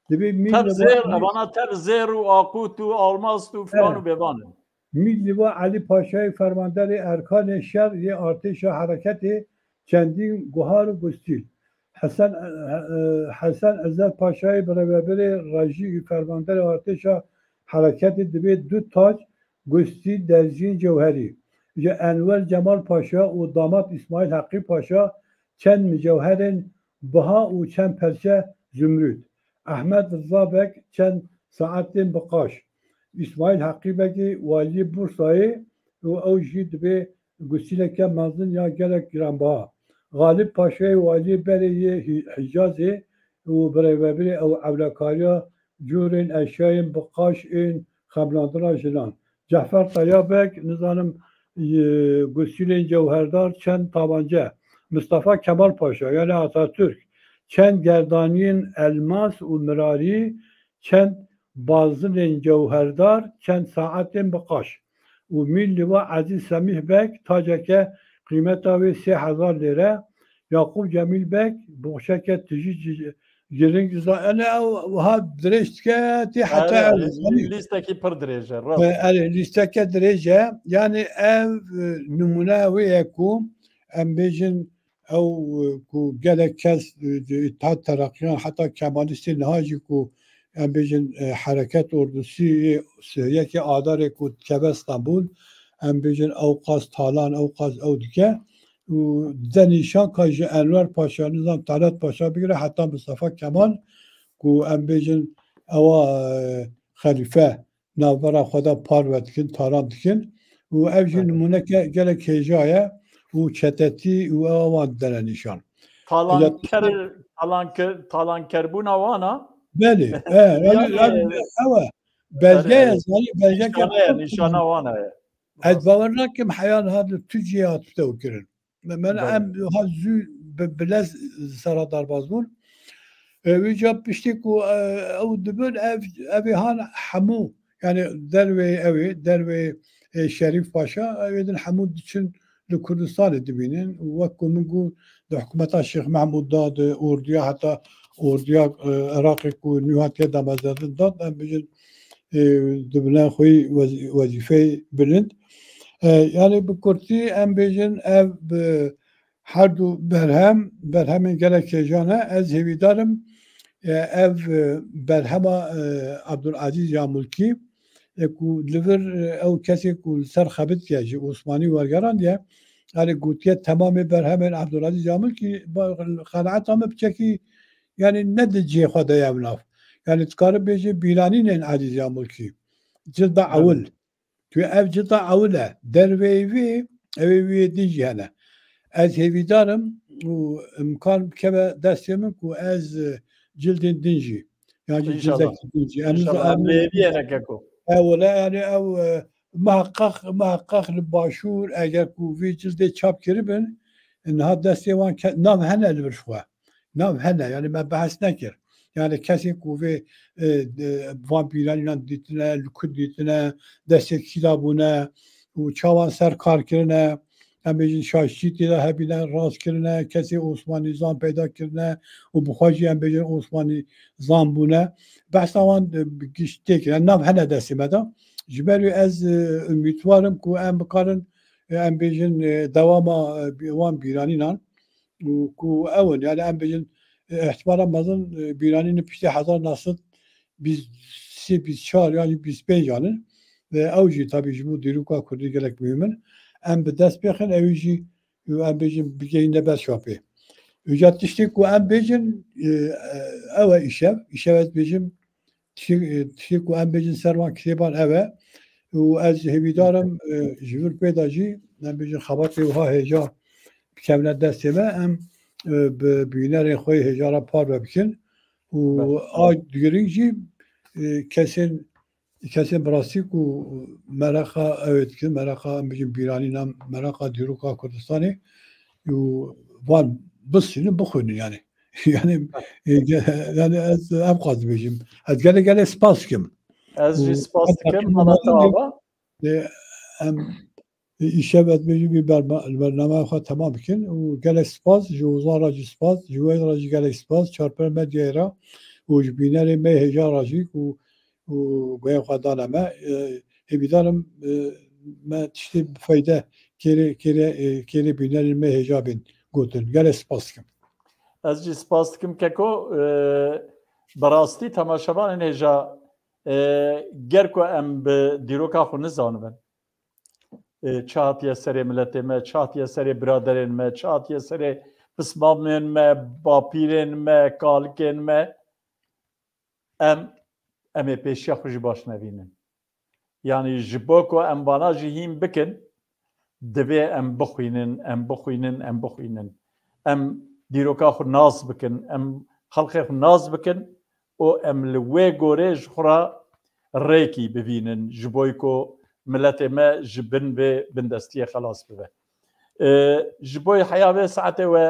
Tevzer, bana tevzer u akut u almaz u falan u bebanın. Milli ve Ali Paşa'yı fermanderi erkan-ı şer ye arteşa hareketi kendin guhar Gustil. Hasan Ezel Paşa'yı beraber raji fermanderi arteşa hareketi dibe dü taç Gustil Derzin Cevheri. Enver Cemal Paşa u damat İsmail Hakkı Paşa çen mücevherin baha u çen perçe zümrüt. Ahmet Rıza Bek çen saatin bakaş. İsmail Hakkı Bek'i vali Bursa'yı o jî dibe Gustileke mezin ya gerek giranbaha. Galip Paşa'yı vali Beriye Hicaz'ı u beraber o evlakariya cürin eşyayın bakaşın xemlandıra jilan. Cafer Tayyabek nizanım Gustilin Cevherdar çen tabanca. Mustafa Kemal Paşa yani Atatürk çen gerdaniyin elmas u mirari çen bazılin cevherdar çen saatin bakaş u milli ve Aziz Semih Bek taceke kıymeta ve 3000 lira Yakup Cemil Bek boşeke tiji girin güzel yani ha dreşke hatta listeki pır derece listeke derece yani ev numune ve yekum embejin ev ku gelek kes İttihat Terakki'nin hatta Kemalist'in hacı ku embejin hareket ordusu yeki adare ku kebe İstanbul embejin avkas talan avkas avdike denişan kajı Enver Paşa Nizam Talat Paşa bir hatta Mustafa Kemal ku embejin ئەوە خەلیفە ناوبەرا خۆدا پارڤە دکن تاران دکن و ئەو ژی نمونەکە gelek hêjayە û çetetî û ew wan dere nîşan. Talankerbûna wan a? Belê ew e belgeye zanî belgeke nîşana wan heye. Ez bawer nakim heyan hat li Tirkiyeyê hatibte û kirin. Me em ha zû bilez sera derbas bûn. Wî ca piştî ku ew dibin evê han hemû yani dervê ew ê dervê Şerîf Paşa ew ê din hemû diçin li Kurdistanê dibînin wek ku min got di hikûmeta Şêx Mehmûd da di orduya heta orduya Iraqê ku nû hatiye damezradin dat em bijin dibine xwe wezîfeyê bilind. Yani bi Kurtî em bêjin ev bi her du berhemên gelek hêjan e ez hêvîdarim ev berhema Abdulazîz ya Mulkî ku li vir ew kesê ku li ser xebitiye ji Osmanî wergerandiye yani gotiye temamê berhemên Abdulazîz ya Mulkî xenaeta me biçekî yani ne di cihê xwe de ev nav yani dikarim bêjî bîlanînên Azîz ya Mulkî cilda ewil tu ev cilda ewil e dervê wê ew ê wê din jî hene ez hêvîdarim û imkan bikeve destê min ku ez cildên din jî yani cildekî din jî ew yani ew muheqqaq li başûr eger ku vê cildê çap kiribin niha destê wan nav hene li vir xwe nav hene yani me behs nekir yani kesê ku vê van bîranînan dîtine li ku dîtine destê kîla bûne û çawan ser kar kirine em bêjin şaşîtê de hebîne rast kirine kesê Osmanî zan peyda kirine û bixwe jî em bêjin Osmanî zan bûne behsa wan giştê kirin nav hene destê me de ji ber wê ez umîdwarim ku em bikarin em bêjin dewama wan bîranînan û ku ewin yani em bêjin ihtimala mezin bîranînê piştî 1923-24 yani 25 anin ve ew jî tabî ji bo dîroka Kurdî gelek mühim in em bi dest pêxin ew jî em bêjin bigihîne ber şapê. Îca tiştê ku em bêjin ew e îşev ez bêjim tiştê ku em bêjin ser wan kitêban ew e û ez hêvîdarim ji vir pêda jî em bêjin xebatê wiha hêja bikevne destê me em bi bînerên xwe hêjara parve bikin û a girîng jî kesên bi rastî ku mereqa ew ê dikin mereqa em bêjin bîranînan mereqa dîroka Kurdistanê û wan bisînin bixwînin yani yani ez em qas dibêjim ez gelek spas dikim ez jî spas dikim Mehmet ava em îşev ez bêjî vî bernameya xwe temam bikin û gelek spas ji wizan ra jî spas ji wê ra jî gelek spas çarpêr medyayê ra û ji bînerê me hêjara jî û goyên xwe dane me hêvîdarim me tiştê bi feyde kêrê bînerên me hêja bên gotin gelek spas dikim. Ez jî spas dikim keko bi rastî temaşevanên hêja ger ku em bi dîroka xwe nizanibin çi hatiye serê miletê me, çi hatiye serê biraderên me, çi hatiye serê pismamên me, bapîrên me, kalikên me em ê pêşiya xwe jî baş nevînin. Yani ji bo ku em vana jî hîn bikin divê em bixwînin. Em dîroka xwe naz bikin, em xelkê xwe naz bikin û em li wê gorê ji xwe re rêkî bibînin ji bo ku miletê me ji bin vê bindestiyê xelas bibe. Ji bo heya vê saetê we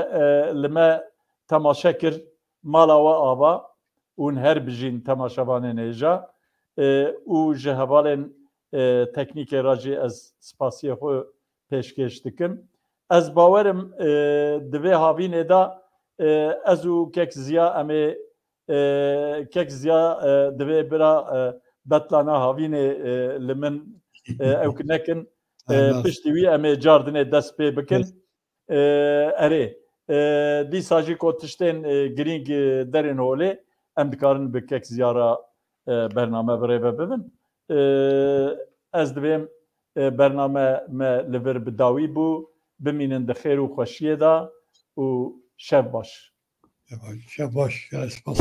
li me temaşe kir mala we ava û her bijîn temaşevanên hêja û ji hevalên teknîkê ra jî ez spasiyê xwe pêşkêş dikim. Ez bawerim di vê havînê de ez û kek ziya em ê kek ziya di vê bira betlana havînê li min ew nekin piştî wî em ê cardinê dest pê bikin erê dîsa jî ku tiştên girîng derên holê em dikarin bi kek ziyara bername birêve bibin. Ez divêm bername me li vir bi dawî bû bimînin di xêr û xweşiyê de û şev baş. Şev baş, spas.